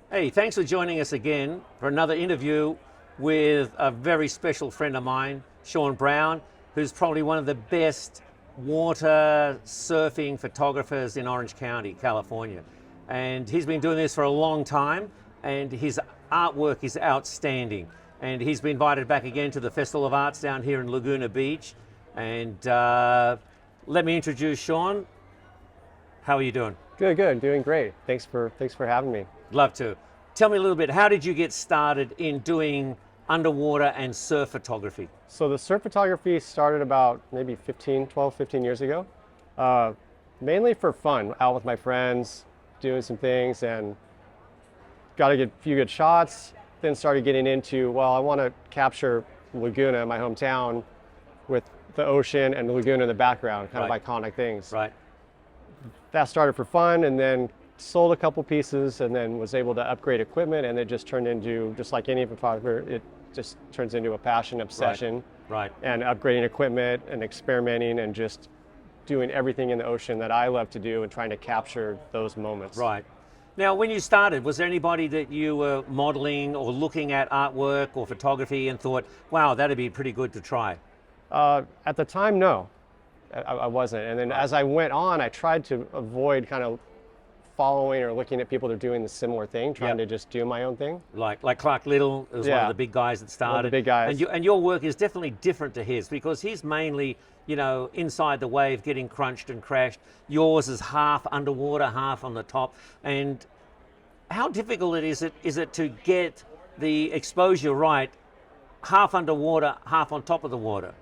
Hey, thanks for joining us again for another interview with a very special friend of mine, Sean Brown, who's probably one of the best water surfing photographers in Orange County, California. And he's been doing this for a long time, and his artwork is outstanding. And he's been invited back again to the Festival of Arts down here in Laguna Beach. And let me introduce Sean. How are you doing? Good, doing great. Thanks for having me. Love to. Tell me a little bit, how did you get started in doing underwater and surf photography? So the surf photography started about maybe 12, 15 years ago. Mainly for fun, out with my friends, doing some things, and got a few good shots. Then started getting into, well, I want to capture Laguna, my hometown, with the ocean and the Laguna in the background, kind of iconic things. Right. That started for fun, and then sold a couple pieces, and then was able to upgrade equipment, and it just turned into, just like any photographer, it just turns into a passion, obsession. Right. And upgrading equipment and experimenting and just doing everything in the ocean that I love to do and trying to capture those moments. Right. Now, when you started, was there anybody that you were modeling or looking at artwork or photography and thought, wow, that'd be pretty good to try? At the time, no, I wasn't. And then as I went on, I tried to avoid kind of following or looking at people that are doing the similar thing, trying to just do my own thing. Like Clark Little was one of the big guys that started. One of the big guys. And your work is definitely different to his because he's mainly, inside the wave getting crunched and crashed. Yours is half underwater, half on the top. And how difficult is it to get the exposure right, half underwater, half on top of the water?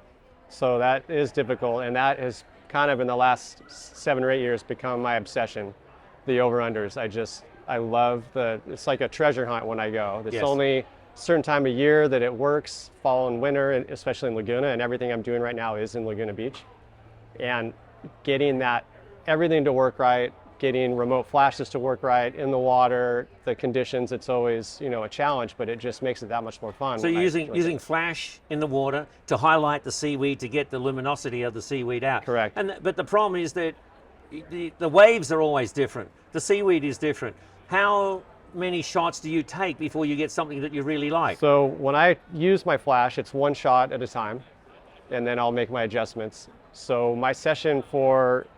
So that is difficult, and that has kind of in the last 7 or 8 years become my obsession. The over-unders. I love it's like a treasure hunt when I go. There's only a certain time of year that it works, fall and winter, and especially in Laguna, and everything I'm doing right now is in Laguna Beach. And getting everything to work right, getting remote flashes to work right in the water, the conditions, it's always, a challenge, but it just makes it that much more fun. So you're using flash in the water to highlight the seaweed to get the luminosity of the seaweed out. Correct. But the problem is that the waves are always different. The seaweed is different. How many shots do you take before you get something that you really like? So when I use my flash, it's one shot at a time, and then I'll make my adjustments. So my session for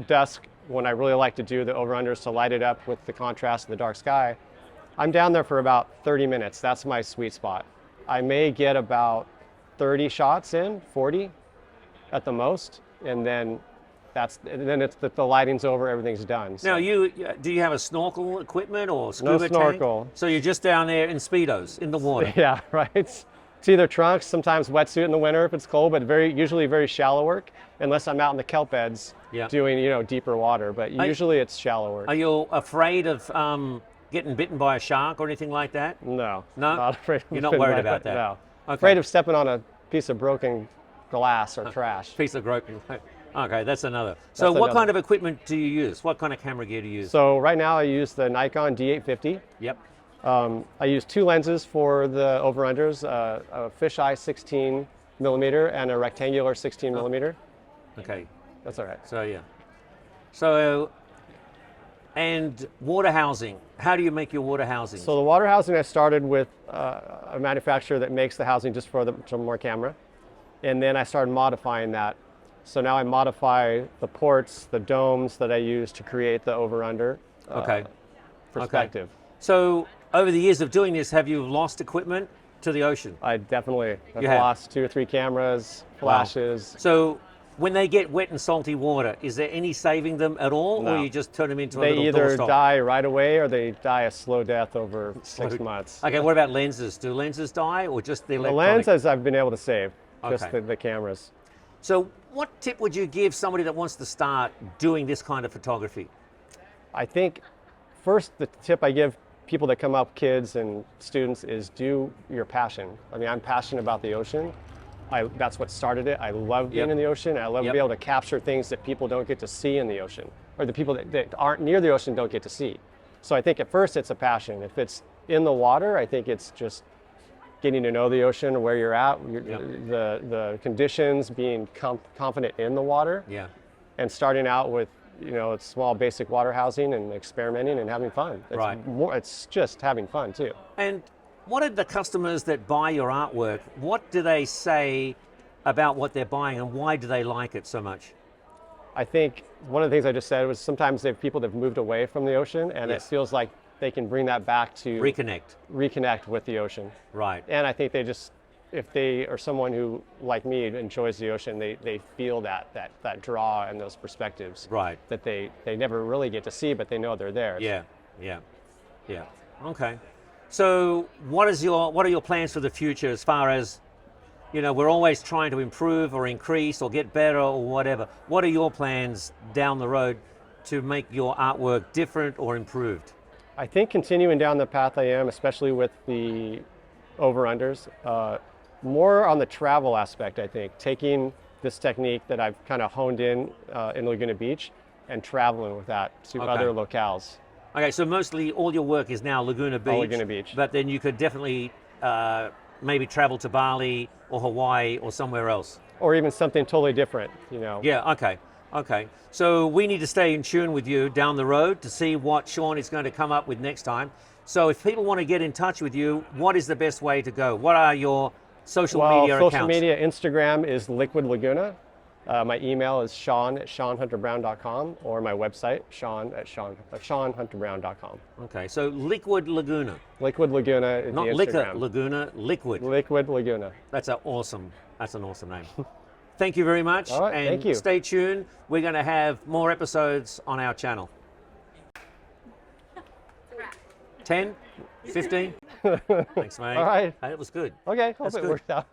dusk, when I really like to do the over-unders to light it up with the contrast of the dark sky, I'm down there for about 30 minutes. That's my sweet spot. I may get about 30 shots in, 40 at the most, and then it's the lighting's over, everything's done. So. Now, do you have a snorkel equipment or scuba No snorkel. tank? So you're just down there in Speedos in the water? Yeah, right. It's either trunks, sometimes wetsuit in the winter if it's cold, but usually very shallow work, unless I'm out in the kelp beds doing deeper water. But usually it's shallow work. Are you afraid of getting bitten by a shark or anything like that? No, no, not afraid. You're not worried about that. No, okay. Afraid of stepping on a piece of broken glass or trash. Piece of broken. Okay, that's another. So what kind of equipment do you use? What kind of camera gear do you use? So right now I use the Nikon D850. Yep. I use 2 lenses for the over-unders, a fisheye 16 millimeter and a rectangular 16 millimeter. Okay. That's all right. So, and water housing. How do you make your water housing? So the water housing, I started with a manufacturer that makes the housing just for more camera. And then I started modifying that. So now I modify the ports, the domes that I use to create the over-under perspective. Okay. So over the years of doing this, have you lost equipment to the ocean? I definitely have lost 2 or 3 cameras, flashes. Wow. So when they get wet and salty water, is there any saving them at all, No. or you just turn them into a little They either doorstop? die right away or they die a slow death over 6 months. Okay, what about lenses? Do lenses die or just the The electronic? lenses I've been able to save, just Okay. the cameras. So what tip would you give somebody that wants to start doing this kind of photography? I think first the tip I give people that come up, kids and students, is do your passion. I mean, I'm passionate about the ocean. That's what started it. I love being in the ocean. I love being able to capture things that people don't get to see in the ocean, or the people that aren't near the ocean don't get to see. So I think at first it's a passion. If it's in the water, I think it's just getting to know the ocean, where you're at, the conditions, being confident in the water, Yeah. and starting out with you know, it's small basic water housing and experimenting and having fun. It's Right. it's just having fun too. And what are the customers that buy your artwork, what do they say about what they're buying and why do they like it so much? I think one of the things I just said was sometimes they have people that have moved away from the ocean, and Yes. it feels like they can bring that back to reconnect with the ocean. Right. And I think they just, if they are someone who, like me, enjoys the ocean, they feel that draw and those perspectives. Right. That they never really get to see, but they know they're there. Yeah. Okay. So what are your plans for the future as far as, you know, we're always trying to improve or increase or get better or whatever. What are your plans down the road to make your artwork different or improved? I think continuing down the path I am, especially with the over-unders, more on the travel aspect, I think, taking this technique that I've kind of honed in Laguna Beach and traveling with that to other locales. Okay, so mostly all your work is now Laguna Beach. All Laguna Beach. But then you could definitely maybe travel to Bali or Hawaii or somewhere else. Or even something totally different, you know. Yeah, okay. So we need to stay in tune with you down the road to see what Sean is going to come up with next time. So if people want to get in touch with you, what is the best way to go? What are your social media accounts? Social media, Instagram is Liquid Laguna. My email is sean@seanhunterbrown.com, or my website, seanhunterbrown.com. Okay, so Liquid Laguna. Liquid Laguna is Not the Liquor Instagram. Laguna, Liquid. Liquid Laguna. That's an awesome name. Thank you very much. All right, and thank you. Stay tuned. We're going to have more episodes on our channel. 10, 15. Thanks, mate. All right. Hey, it was good. Okay, hope That's it good. worked out.